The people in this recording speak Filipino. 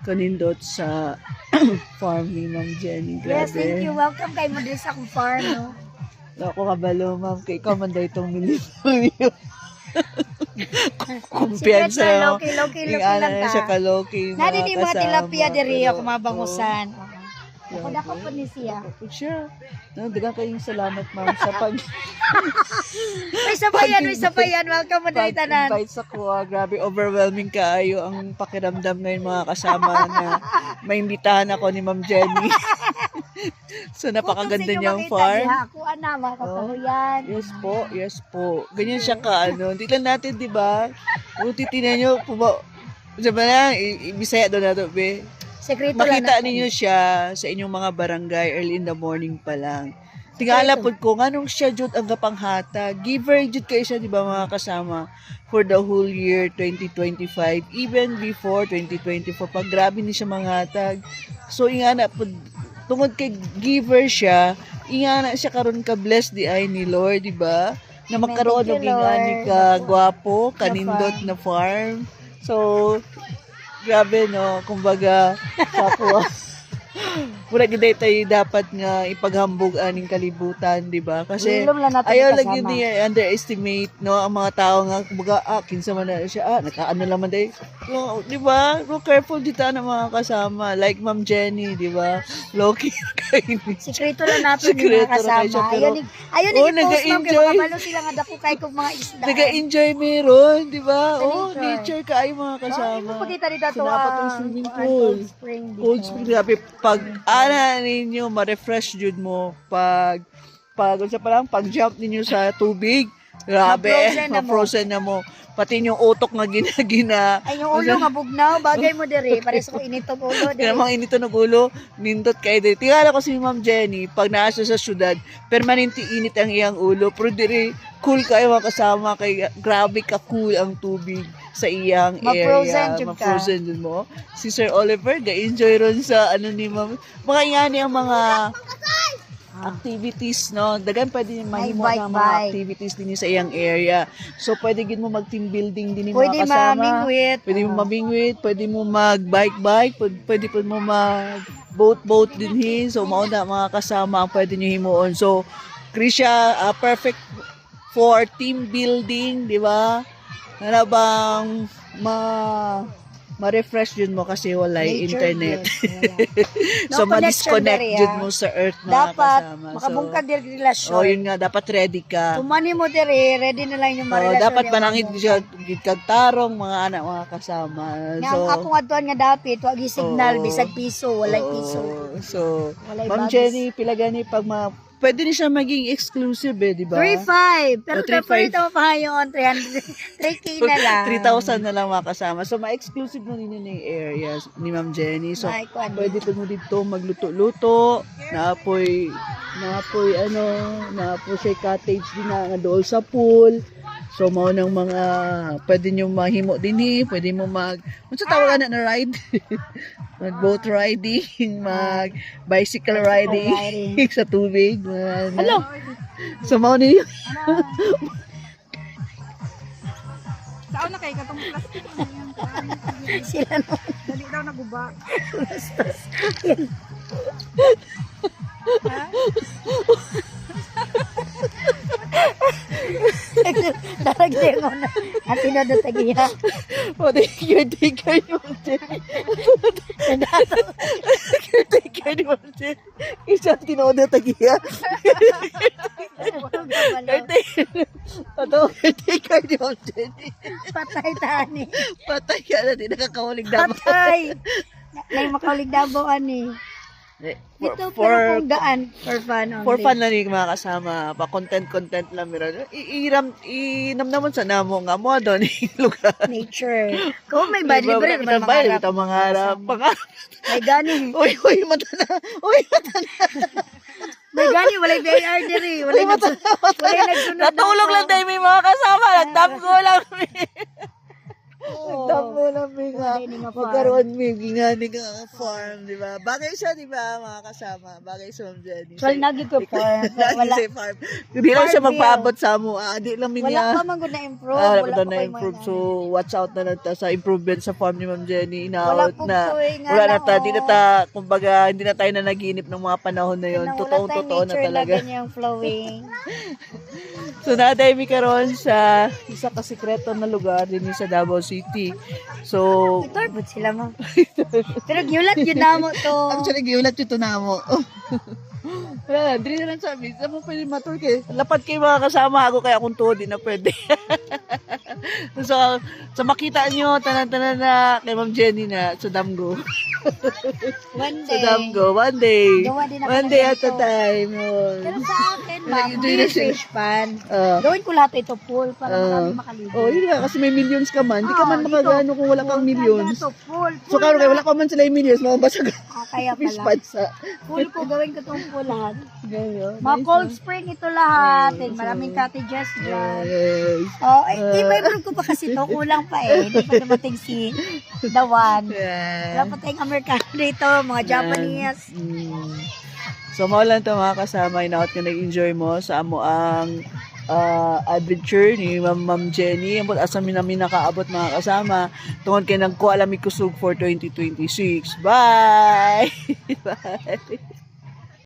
kanindot sa farm ni Ma'am Jenny. Grabe. Yes, thank you. Welcome kay mo din sa akong farm, no? Ako kabalo, ma'am. Kay ikaw man daw itong milyon. Kumpiyansa. Secret na, low-key lang na siya ka. ka-low-key. Nadi di mga tilapia diri pero, ako mabangusan. Ako dako po ni siya. Sure. No, dagang kayong salamat, ma'am, sa May sabayan. Welcome mo diri tanan. pag-invite sa kuha. Grabe, overwhelming kaayo ang pakiramdam ngayon mga kasama na maimbitahan ako ni Ma'am Jenny. So, napakaganda niyang farm. Ako ana mga kapahuyan. Yes po. Ganyan siya ka, ano. Hindi lang natin, di ba? Kung titinan nyo, sabi na, ibisaya doon na to, be. Sekreto lang Makita na. ninyo siya sa inyong mga barangay early in the morning pa lang. Tingala po ko, nganong siya jud ang gapanghata. Giver jud kayo siya, di ba mga kasama, for the whole year 2025, even before 2024, pag grabe ni siya manghatag. So, ingana po, tungod kay giver siya, ingana siya karon ka blessed di ay ni Lord, di ba? Na magkaroon Thank ng you, ingani Lord. ka gwapo, kanindot na farm. So, grabe no, kumbaga, kapwa. Mura gid tayo dapat nga ipaghambog aning kalibutan, di ba? Kasi Ilom lang natin ayaw kasama. lang yun underestimate no ang mga tao nga kumbaga kinsa man na siya nakaano lang man day. So, di ba? So, careful dito ang mga kasama like Ma'am Jenny, di ba? Loki kayo. Sekreto lang natin yung Sekreto mga na kayo siya, kasama. pero- Ayun Oh, i-post ma'am kay nag-enjoy. makabalo sila nga dako kay kog mga isda. Nag-enjoy meron, di ba? Sa Oh, nature. nature ka ay mga kasama. Ano pagkita dito to Sinapat yung swimming pool. Cold spring dito. Cold spring, grabe. Pag ana ninyo, ma-refresh jud mo. Pag unsa pa lang, pag jump ninyo sa tubig, grabe, Ma-frozen na mo. ma-frozen na mo. Pati yung utok nga gina. Ay yung ulo nga bugnaw, bagay mo diri. Pares ko initog ulo diri. Kaya mga inito ng ulo, nindot kayo diri. Tingala ko si Ma'am Jenny, pag naasa sa syudad, permanente init ang iyang ulo. Pero diri, cool kayo mga kasama. Kay grabe ka cool ang tubig sa iyang Ma-frozen area. jud ka. Ma-frozen dun mo. Si Sir Oliver, ga-enjoy ron sa ano ni Ma'am. Mga ingani ang mga activities, no? Dagan pwede mahimo bike, ng mga bike. activities din sa iyang area. So, pwede gid mo mag-team building din Pwede mga kasama. mamingwit. Pwede mo mamingwit, pwede mo mag-bike-bike, pwede po mo mag-boat din hin. So, mauna mga kasama ang pwede nyo himuon. So, Krisha, perfect for team building, di ba? Ano bang ma-refresh yun mo kasi walay Nature, internet. yes, wala. So, No connection ma-disconnect diri, yun ah. mo sa earth mga Dapat kasama. makabungkag diri relasyon. Oh, yun nga, dapat ready ka. Tumani mo diri, ready na lang yung mga Oh, relasyon. dapat yung manangit mga siya gid tarong mga anak mga kasama. Nga ang akong adtuan nga dapit, wag signal Oo. bisag piso, walay piso. So, Walay Ma'am bagis. Jenny, pila gani pag pwede din siya maging exclusive di ba? 3.5. Pero Oh, 3.5. corporate mo pa yung 300. 3K na lang. 3,000 na lang mga kasama. So, ma-exclusive na ninyo ng areas ni Ma'am Jenny. So, Ay, kuwan. pwede po mo dito magluto-luto. Naapoy siya cottage din na nga dool sa pool. So, mao nang mga pwede nyo mahimo din pwede mo unsa tawag na ride? Mag-boat riding, mag-bicycle riding sa tubig. Hello. So, mao ninyo. Saan na kay katong plastic na yan? Sila no. Dali daw naguba. Darag din mo na. At tinodot tagiya. O, caretaker ni Ma'am Jenny. Caretaker ni Ma'am Jenny. Isa tinodo tagiya. Caretaker ni Ma'am Jenny. Patay tani. Patay ka na, di nakakawalig dapat. Patay. May makaulig dabo ani. Dito pero kung daan for fun only. For fun lang yung mga kasama, pa content lang meron. Inamnamon sa namo nga mo doon yung lugar. Nature. Kung may body libre naman Bayad mangarap. ito mga harap. May gani. Uy, mata na. May gani. Walay VIR diri. Walay nagsunod. Natulog lang tayo may mga kasama. Nagtapgo lang. Tamo na may nga. Hindi nga farm. Magkaroon may gingani nga farm, di ba? Bagay siya, di ba, mga kasama? Bagay si Ma'am Jenny. Well, nagi ko farm. Lagi Wala, sa farm. Hindi lang siya Farm magpaabot sa mo. Di lang wala niya. pa man gud na-improve. Wala Wala pa pa na kay improve. man- So, watch out na nata sa improvement sa farm ni Ma'am Jenny. Wala Inaawat po na. tuloy nga Wala na lang, ta. oh. Di na ta, kumbaga, hindi na tayo na naginip ng mga panahon na yun. Totoo na talaga. Nature na flowing. So, naday mi karon sa isa ka sikreto na lugar din sa Davao City. So, Itorbot sila mo. Pero giulat yun na mo to. actually, giulat yung tunamo. Wala, dili na lang sabi. Sa mo pwede matur kay lapat kay mga kasama ako kaya kung tuod di na pwede. so makita nyo tanan-tanan na kay Ma'am Jenny na sa Damgo. One Sa day. Damgo, one day. Gawa din ako One ng day at a ganito. time. Pero sa akin, ma'am, Nag-enjoy na hindi sila. fish pan. Ah. Gawin ko lahat ito pool para marami makaligo. Oh, yun nga, kasi may millions ka man. Di ka man dito, makagano kung wala kang pool, millions. ganda to, pool, So, pool karon kay na. wala ka man sila yung millions, mabasag Kaya fish pala. pan sa. Pool ko, gawin ko itong pool lahat. Ganyan. Mga Nice, cold no? spring ito lahat. Yes, Maraming cottages dyan. Yes. Oh, i-improve ko pa kasi to. Kulang pa eh. Hindi pa dumating si The One. Yeah. Wala pa tayong Amerikano dito. Mga Japanese. So, mao lang ito mga kasama. Inaot ka nag-enjoy mo sa amo ang adventure ni Ma'am Jenny. Ang asa namin nakaabot mga kasama. Tungod kay nagkuha alam kusog for 2026. Bye! Bye!